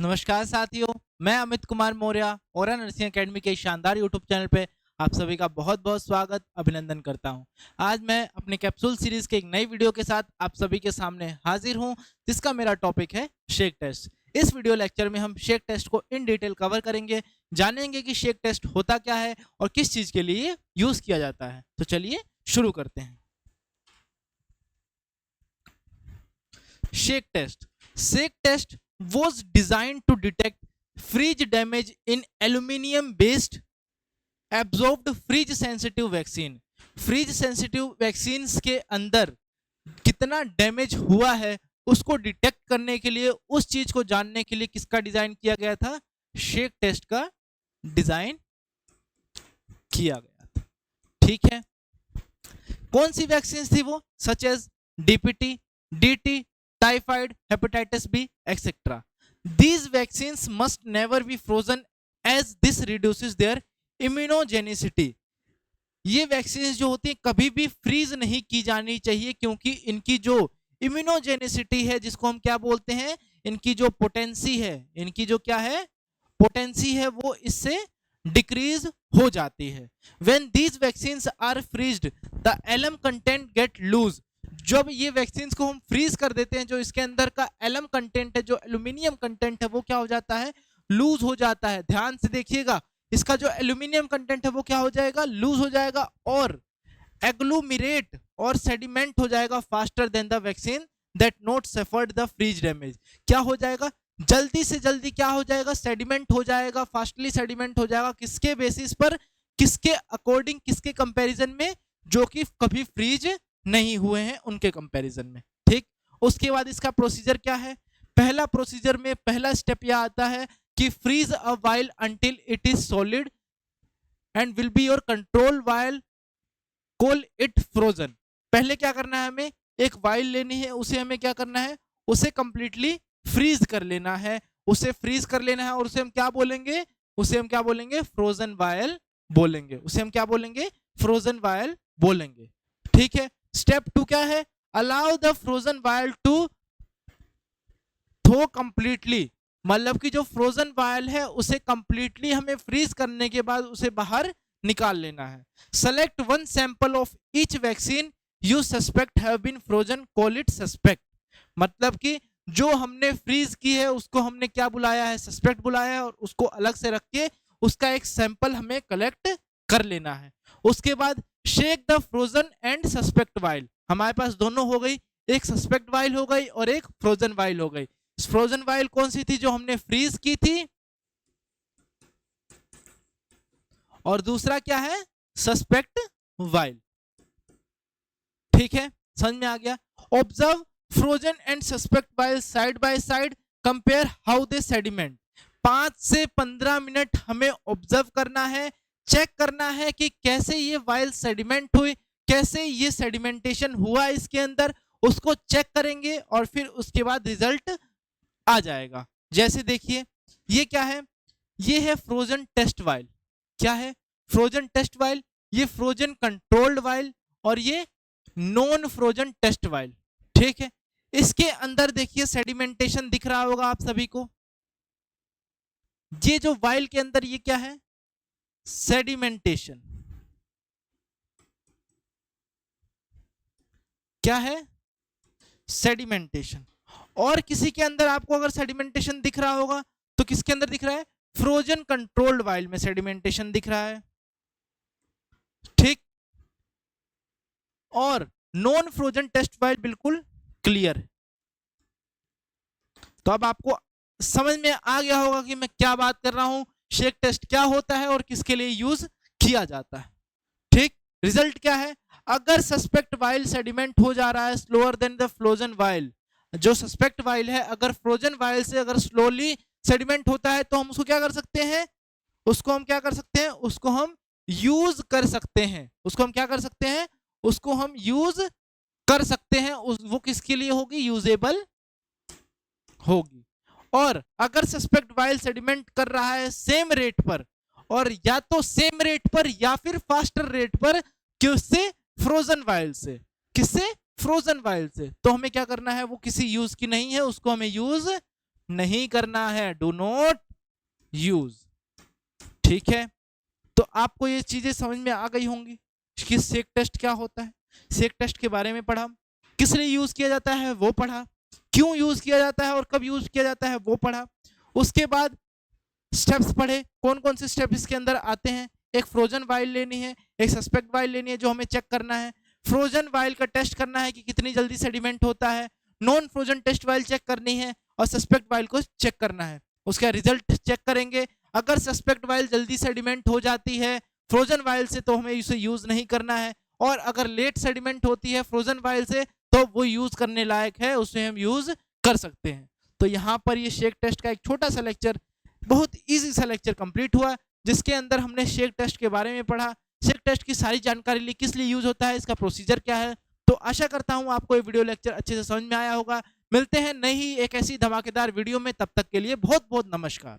नमस्कार साथियों, मैं अमित कुमार मौर्य और नर्सिंग एकेडमी के शानदार यूट्यूब चैनल पे आप सभी का बहुत बहुत स्वागत अभिनंदन करता हूं। आज मैं अपने कैप्सूल सीरीज के एक नई वीडियो के साथ आप सभी के सामने हाजिर हूं, जिसका मेरा टॉपिक है शेक टेस्ट। इस वीडियो लेक्चर में हम शेक टेस्ट को इन डिटेल कवर करेंगे, जानेंगे कि शेक टेस्ट होता क्या है और किस चीज के लिए यूज किया जाता है। तो चलिए शुरू करते हैं। Shake test was designed to detect freeze damage in aluminum based absorbed freeze sensitive vaccine। Freeze sensitive vaccines के अंदर कितना डैमेज हुआ है उसको डिटेक्ट करने के लिए, उस चीज को जानने के लिए किसका डिजाइन किया गया था? शेक टेस्ट का डिजाइन किया गया था। ठीक है, कौन सी वैक्सीन थी वो? Such as DPT, DT, typhoid, hepatitis B etcetera. These vaccines must never be frozen as this reduces their immunogenicity। ये वैक्सीन जो होती है कभी भी फ्रीज नहीं की जानी चाहिए, क्योंकि इनकी जो इम्यूनोजेनिसिटी है, जिसको हम क्या बोलते हैं, इनकी जो पोटेंसी है, इनकी जो क्या है पोटेंसी है, वो इससे डिक्रीज हो जाती है। When these vaccines are freezed, the alum content get loose। जब ये वैक्सीन को हम फ्रीज कर देते हैं, जो इसके अंदर का एलम कंटेंट है, जो एल्यूमिनियम कंटेंट है, वो क्या हो जाता है? लूज हो जाता है। ध्यान से देखिएगा, इसका जो एल्यूमिनियम कंटेंट है वो क्या हो जाएगा? लूज हो जाएगा और एग्लूमिरेट और सेडिमेंट हो जाएगा faster than the vaccine that not suffered the freeze damage. क्या हो जाएगा? जल्दी से जल्दी क्या हो जाएगा? सेडिमेंट हो जाएगा, फास्टली सेडिमेंट हो जाएगा। किसके बेसिस पर? किसके अकॉर्डिंग, किसके कंपैरिजन में? जो कि कभी फ्रीज नहीं हुए हैं उनके कंपैरिजन में। ठीक, उसके बाद इसका प्रोसीजर क्या है? पहला प्रोसीजर में पहला स्टेप यह आता है कि freeze a vial until it is solid and will be your control vial call it frozen. पहले क्या करना है? हमें एक वाइल लेनी है, उसे हमें क्या करना है? उसे कंप्लीटली फ्रीज कर लेना है। उसे फ्रीज कर लेना है और उसे हम क्या बोलेंगे? उसे हम क्या बोलेंगे? फ्रोजन वाइल बोलेंगे। उसे हम क्या बोलेंगे? फ्रोजन वाइल बोलेंगे। ठीक है, स्टेप 2 क्या है? Allow the frozen vial to thaw completely. मतलब कि जो फ्रोजन वायल है उसे कंप्लीटली हमें फ्रीज करने के बाद उसे बाहर निकाल लेना है। Select one sample of each vaccine you suspect have been frozen, call it suspect. मतलब कि जो हमने फ्रीज की है उसको हमने क्या बुलाया है? सस्पेक्ट बुलाया है, और उसको अलग से रख के उसका एक सैंपल हमें कलेक्ट कर लेना है। उसके बाद shake the frozen and suspect while. हमारे पास दोनों हो गई, एक सस्पेक्ट वाइल हो गई और एक फ्रोजन वाइल हो गई। फ्रोजन वाइल कौन सी थी? जो हमने फ्रीज की थी, और दूसरा क्या है? Suspect while. ठीक है, समझ में आ गया? Observe frozen and suspect while side by side, compare how they sediment. 5 से 15 मिनट हमें ऑब्जर्व करना है, चेक करना है कि कैसे ये वाइल सेडिमेंट हुई, कैसे ये सेडिमेंटेशन हुआ इसके अंदर, उसको चेक करेंगे और फिर उसके बाद रिजल्ट आ जाएगा। जैसे देखिए, ये क्या है? ये है फ्रोजन टेस्ट वाइल। क्या है? Frozen test vial. ये फ्रोजन कंट्रोल्ड वाइल और ये नॉन फ्रोजन टेस्ट वाइल। ठीक है, इसके अंदर देखिए सेडिमेंटेशन दिख रहा होगा आप सभी को। ये जो वाइल के अंदर ये क्या है? सेडिमेंटेशन। क्या है? सेडिमेंटेशन। और किसी के अंदर आपको अगर सेडिमेंटेशन दिख रहा होगा तो किसके अंदर दिख रहा है? फ्रोजन कंट्रोल्ड वाइल में सेडिमेंटेशन दिख रहा है। ठीक, और नॉन फ्रोजन टेस्ट वाइल बिल्कुल क्लियर है। तो अब आपको समझ में आ गया होगा कि मैं क्या बात कर रहा हूं, शेक टेस्ट क्या होता है और किसके लिए यूज किया जाता है। ठीक, रिजल्ट क्या है? अगर सस्पेक्ट वाइल सेडिमेंट हो जा रहा है slower then the frozen while, जो सस्पेक्ट वाइल है अगर फ्रोजन वाइल से अगर स्लोली सेडिमेंट होता है, तो हम उसको क्या कर सकते हैं? उसको हम क्या कर सकते हैं? उसको हम यूज कर सकते हैं। उसको हम क्या कर सकते हैं? उसको हम यूज कर सकते हैं। वो किसके लिए होगी? यूजेबल होगी। और अगर सस्पेक्ट वाइल सेडिमेंट कर रहा है सेम रेट पर, और या तो सेम रेट पर या फिर फास्टर रेट पर, किससे? फ्रोजन वाइल से। किससे? फ्रोजन वाइल से। तो हमें क्या करना है? वो किसी यूज की नहीं है, उसको हमें यूज नहीं करना है, डू नॉट यूज। ठीक है, तो आपको ये चीजें समझ में आ गई होंगी कि सेक टेस्ट क्या होता है। सेक टेस्ट के बारे में पढ़ा, किस लिए यूज किया जाता है वो पढ़ा, क्यों यूज किया जाता है और कब यूज किया जाता है वो पढ़ा। उसके बाद स्टेप्स पढ़े, कौन कौन से स्टेप इसके अंदर आते हैं। एक फ्रोजन वाइल लेनी है, एक सस्पेक्ट वाइल लेनी है जो हमें चेक करना है। फ्रोजन वाइल का टेस्ट करना है कि कितनी जल्दी सेडिमेंट होता है, non frozen test vial check करनी है और सस्पेक्ट वाइल को चेक करना है। उसका रिजल्ट चेक करेंगे, अगर सस्पेक्ट वाइल जल्दी सेडिमेंट हो जाती है फ्रोजन वाइल से तो हमें इसे यूज नहीं करना है, और अगर लेट सेडिमेंट होती है फ्रोजन वाइल से तो वो यूज करने लायक है, उसे हम यूज कर सकते हैं। तो यहाँ पर ये शेक टेस्ट का एक छोटा सा लेक्चर, बहुत इजी सा लेक्चर कंप्लीट हुआ, जिसके अंदर हमने शेक टेस्ट के बारे में पढ़ा, शेक टेस्ट की सारी जानकारी ली, किस लिए यूज होता है, इसका प्रोसीजर क्या है। तो आशा करता हूं आपको ये वीडियो लेक्चर अच्छे से समझ में आया होगा। मिलते हैं नई एक ऐसी धमाकेदार वीडियो में, तब तक के लिए बहुत बहुत नमस्कार।